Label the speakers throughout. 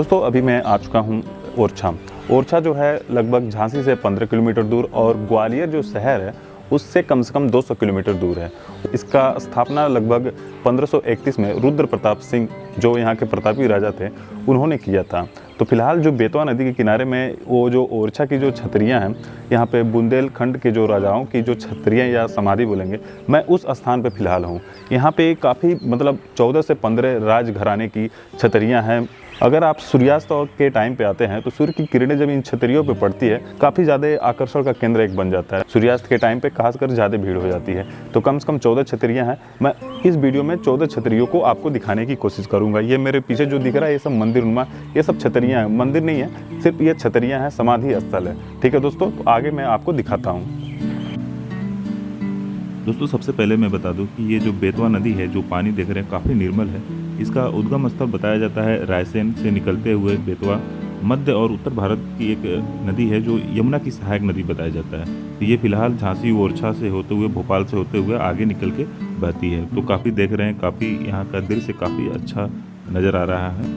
Speaker 1: दोस्तों अभी मैं आ चुका हूँ ओरछा। ओरछा जो है लगभग झांसी से 15 किलोमीटर दूर और ग्वालियर जो शहर है उससे कम से कम 200 किलोमीटर दूर है। इसका स्थापना लगभग 1531 में रुद्र प्रताप सिंह जो यहाँ के प्रतापी राजा थे उन्होंने किया था। तो फिलहाल जो बेतवा नदी के किनारे में वो जो ओरछा की जो छतरियाँ हैं, यहाँ पे बुंदेलखंड के जो राजाओं की जो छतरियाँ या समाधि बोलेंगे, मैं उस स्थान पे फिलहाल हूँ। यहाँ पे काफ़ी 14 से 15 राजघराने की छतरियाँ हैं। अगर आप सूर्यास्त के टाइम पे आते हैं तो सूर्य की किरणें जब इन छतरियों पे पड़ती है काफ़ी ज़्यादा आकर्षण का केंद्र एक बन जाता है। सूर्यास्त के टाइम पे खासकर ज़्यादा भीड़ हो जाती है। तो कम से कम 14 छतरियाँ हैं। मैं इस वीडियो में 14 छतरियों को आपको दिखाने की कोशिश करूँगा। ये मेरे पीछे जो दिख रहा है ये सब मंदिर नुमा, ये सब छतरियाँ हैं। मंदिर नहीं है, सिर्फ ये छतरियाँ हैं, समाधि स्थल है। ठीक है दोस्तों, तो आगे मैं आपको दिखाता हूँ।
Speaker 2: दोस्तों सबसे पहले मैं बता दूं कि ये जो बेतवा नदी है, जो पानी देख रहे हैं काफ़ी निर्मल है। इसका उद्गम स्थल बताया जाता है रायसेन से निकलते हुए बेतवा मध्य और उत्तर भारत की एक नदी है जो यमुना की सहायक नदी बताया जाता है। तो ये फिलहाल झांसी ओरछा से होते हुए भोपाल से होते हुए आगे निकल के बहती है। तो काफ़ी देख रहे हैं, काफ़ी यहाँ का दृश्य काफ़ी अच्छा नज़र आ रहा है।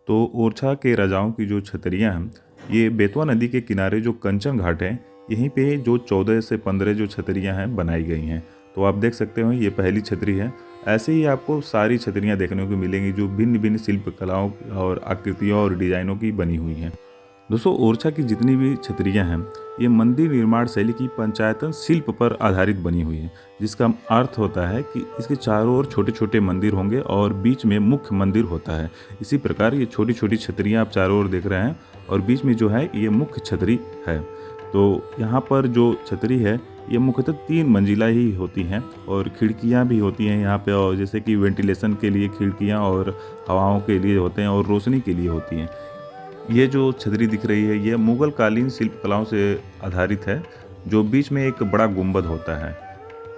Speaker 2: तो ओरछा के राजाओं की जो छतरियाँ हैं, ये बेतवा नदी के किनारे जो कंचन घाट है, यहीं पे जो 14 से 15 जो छतरियाँ हैं बनाई गई हैं। तो आप देख सकते हो ये पहली छतरी है। ऐसे ही आपको सारी छतरियाँ देखने को मिलेंगी जो भिन्न भिन्न शिल्प कलाओं और आकृतियों और डिजाइनों की बनी हुई हैं। दोस्तों ओरछा की जितनी भी छतरियाँ हैं, ये मंदिर निर्माण शैली की पंचायतन शिल्प पर आधारित बनी हुई है, जिसका अर्थ होता है कि इसके चारों ओर छोटे छोटे मंदिर होंगे और बीच में मुख्य मंदिर होता है। इसी प्रकार ये छोटी छोटी छतरियाँ आप चारों ओर देख रहे हैं और बीच में जो है ये मुख्य छतरी है। तो यहाँ पर जो छतरी है ये मुख्यतः 3 मंजिला ही होती हैं और खिड़कियाँ भी होती हैं यहाँ पे, और जैसे कि वेंटिलेशन के लिए खिड़कियाँ और हवाओं के लिए होते हैं और रोशनी के लिए होती हैं। ये जो छतरी दिख रही है ये मुगल कालीन शिल्प कलाओं से आधारित है, जो बीच में एक बड़ा गुंबद होता है।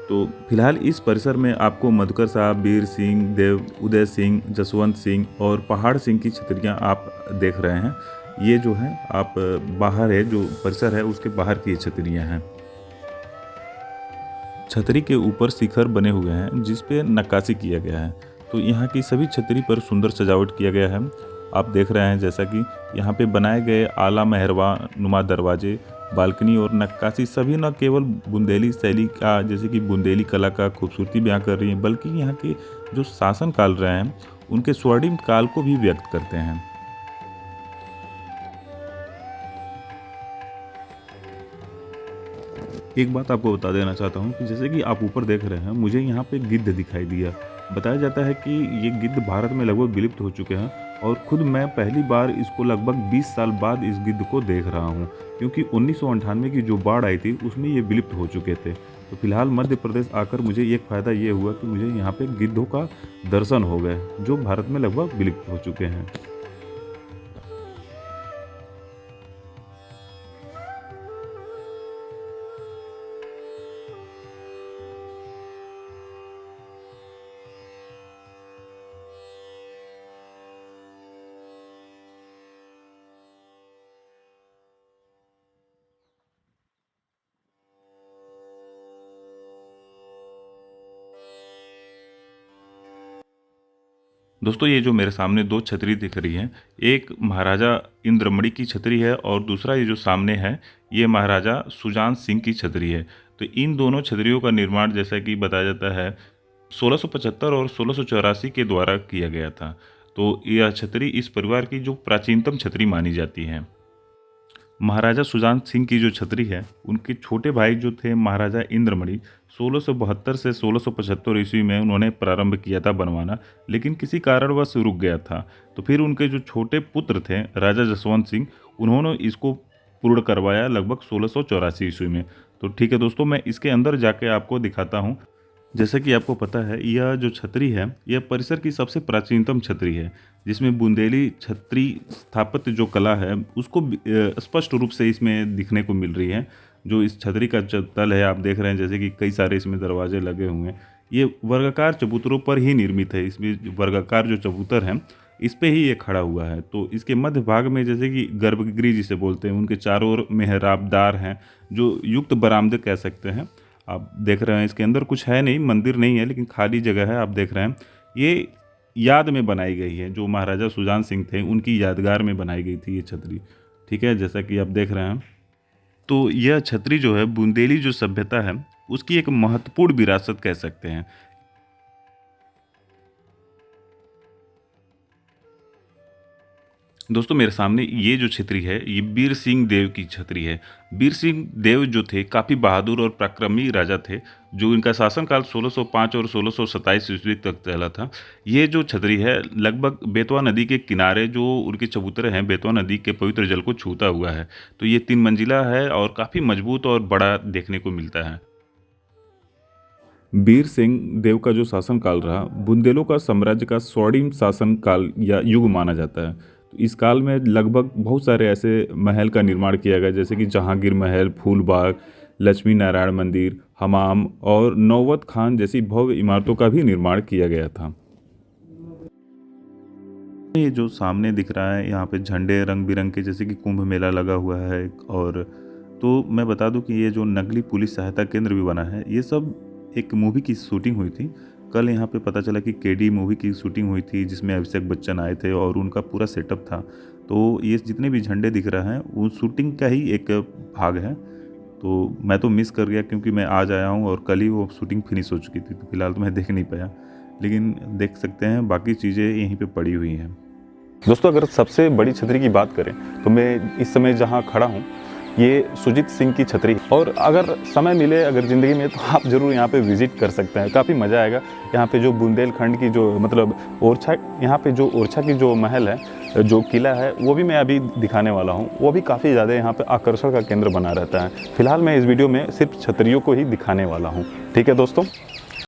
Speaker 2: तो फिलहाल इस परिसर में आपको मधुकर साहब, वीर सिंह, देव उदय सिंह, जसवंत सिंह और पहाड़ सिंह की छतरियाँ आप देख रहे हैं। ये जो है आप बाहर है, जो परिसर है उसके बाहर की छतरियाँ हैं। छतरी के ऊपर शिखर बने हुए हैं जिस पे नक्काशी किया गया है। तो यहाँ की सभी छतरी पर सुंदर सजावट किया गया है। आप देख रहे हैं जैसा कि यहाँ पे बनाए गए आला मेहरबा नुमा दरवाजे, बालकनी और नक्काशी सभी न केवल बुंदेली शैली का, जैसे कि बुंदेली कला का खूबसूरती बयां कर रही हैं, बल्कि यहाँ के जो शासन काल रहे हैं उनके स्वर्णिम काल को भी व्यक्त करते हैं। एक बात आपको बता देना चाहता हूँ कि जैसे कि आप ऊपर देख रहे हैं, मुझे यहाँ पे गिद्ध दिखाई दिया। बताया जाता है कि ये गिद्ध भारत में लगभग विलुप्त हो चुके हैं और खुद मैं पहली बार इसको लगभग 20 साल बाद इस गिद्ध को देख रहा हूँ, क्योंकि 1998 की जो बाढ़ आई थी उसमें ये विलुप्त हो चुके थे। तो फिलहाल मध्य प्रदेश आकर मुझे एक फ़ायदा ये हुआ कि मुझे यहाँ पे गिद्धों का दर्शन हो गए, जो भारत में लगभग विलुप्त हो चुके हैं। दोस्तों ये जो मेरे सामने 2 छतरी दिख रही हैं, एक महाराजा इंद्रमणि की छतरी है और दूसरा ये जो सामने है ये महाराजा सुजान सिंह की छतरी है। तो इन दोनों छतरियों का निर्माण जैसा कि बताया जाता है 1675 और 1684 के द्वारा किया गया था। तो यह छतरी इस परिवार की जो प्राचीनतम छतरी मानी जाती है। महाराजा सुजान सिंह की जो छतरी है, उनके छोटे भाई जो थे महाराजा इंद्रमणि, 1672 से 1675 ईस्वी में उन्होंने प्रारंभ किया था बनवाना, लेकिन किसी कारणवश रुक गया था। तो फिर उनके जो छोटे पुत्र थे राजा जसवंत सिंह, उन्होंने इसको पूर्ण करवाया लगभग 1684 ईस्वी में। तो ठीक है दोस्तों, मैं इसके अंदर जाके आपको दिखाता हूँ। जैसे कि आपको पता है यह जो छतरी है यह परिसर की सबसे प्राचीनतम छतरी है, जिसमें बुंदेली छतरी स्थापत्य जो कला है उसको स्पष्ट रूप से इसमें दिखने को मिल रही है। जो इस छतरी का जो तल है आप देख रहे हैं, जैसे कि कई सारे इसमें दरवाजे लगे हुए हैं। ये वर्गाकार चबूतरों पर ही निर्मित है। इसमें वर्गाकार जो चबूतर हैं इस पे ही ये खड़ा हुआ है। तो इसके मध्य भाग में जैसे कि गर्भगृह जिसे बोलते हैं, उनके चारों ओर मेहराबदार हैं जो युक्त बरामदे कह सकते हैं। आप देख रहे हैं इसके अंदर कुछ है नहीं, मंदिर नहीं है, लेकिन खाली जगह है। आप देख रहे हैं याद में बनाई गई है, जो महाराजा सुजान सिंह थे उनकी यादगार में बनाई गई थी ये छतरी। ठीक है, जैसा कि आप देख रहे हैं। तो यह छतरी जो है बुंदेली जो सभ्यता है उसकी एक महत्वपूर्ण विरासत कह सकते हैं। दोस्तों मेरे सामने ये जो छतरी है ये बीर सिंह देव की छतरी है। बीर सिंह देव जो थे काफ़ी बहादुर और पराक्रमी राजा थे, जो इनका शासनकाल 1605 और 1627 ईस्वी तक चला था। ये जो छतरी है लगभग बेतवा नदी के किनारे जो उनके चबूतरे हैं बेतवा नदी के पवित्र जल को छूता हुआ है। तो ये 3 मंजिला है और काफ़ी मजबूत और बड़ा देखने को मिलता है। बीर सिंह देव का जो शासनकाल रहा बुंदेलों का साम्राज्य का स्वर्णिम शासनकाल या युग माना जाता है। तो इस काल में लगभग बहुत सारे ऐसे महल का निर्माण किया गया, जैसे कि जहांगीर महल, फूलबाग, लक्ष्मी नारायण मंदिर, हमाम और नौबत खान जैसी भव्य इमारतों का भी निर्माण किया गया था। ये जो सामने दिख रहा है यहाँ पे झंडे रंग बिरंग के, जैसे कि कुंभ मेला लगा हुआ है। और तो मैं बता दूं कि ये जो नगली पुलिस सहायता केंद्र भी बना है, ये सब एक मूवी की शूटिंग हुई थी। कल यहाँ पे पता चला कि केडी मूवी की शूटिंग हुई थी जिसमें अभिषेक बच्चन आए थे और उनका पूरा सेटअप था। तो ये जितने भी झंडे दिख रहे हैं वो शूटिंग का ही एक भाग है। तो मैं तो मिस कर गया क्योंकि मैं आज आया हूँ और कल ही वो शूटिंग फिनिश हो चुकी थी, तो फिलहाल तो मैं देख नहीं पाया, लेकिन देख सकते हैं बाकी चीज़ें यहीं पे पड़ी हुई हैं।
Speaker 1: दोस्तों अगर सबसे बड़ी छतरी की बात करें तो मैं इस समय जहाँ खड़ा हूँ ये सुजीत सिंह की छतरी है। और अगर समय मिले अगर ज़िंदगी में तो आप ज़रूर यहाँ पे विज़िट कर सकते हैं, काफ़ी मज़ा आएगा। यहाँ पे जो बुंदेलखंड की जो मतलब ओरछा, यहाँ पे जो ओरछा की जो महल है, जो किला है, वो भी मैं अभी दिखाने वाला हूँ। वो भी काफ़ी ज़्यादा यहाँ पे आकर्षण का केंद्र बना रहता है। फिलहाल मैं इस वीडियो में सिर्फ छतरियों को ही दिखाने वाला हूँ। ठीक है दोस्तों।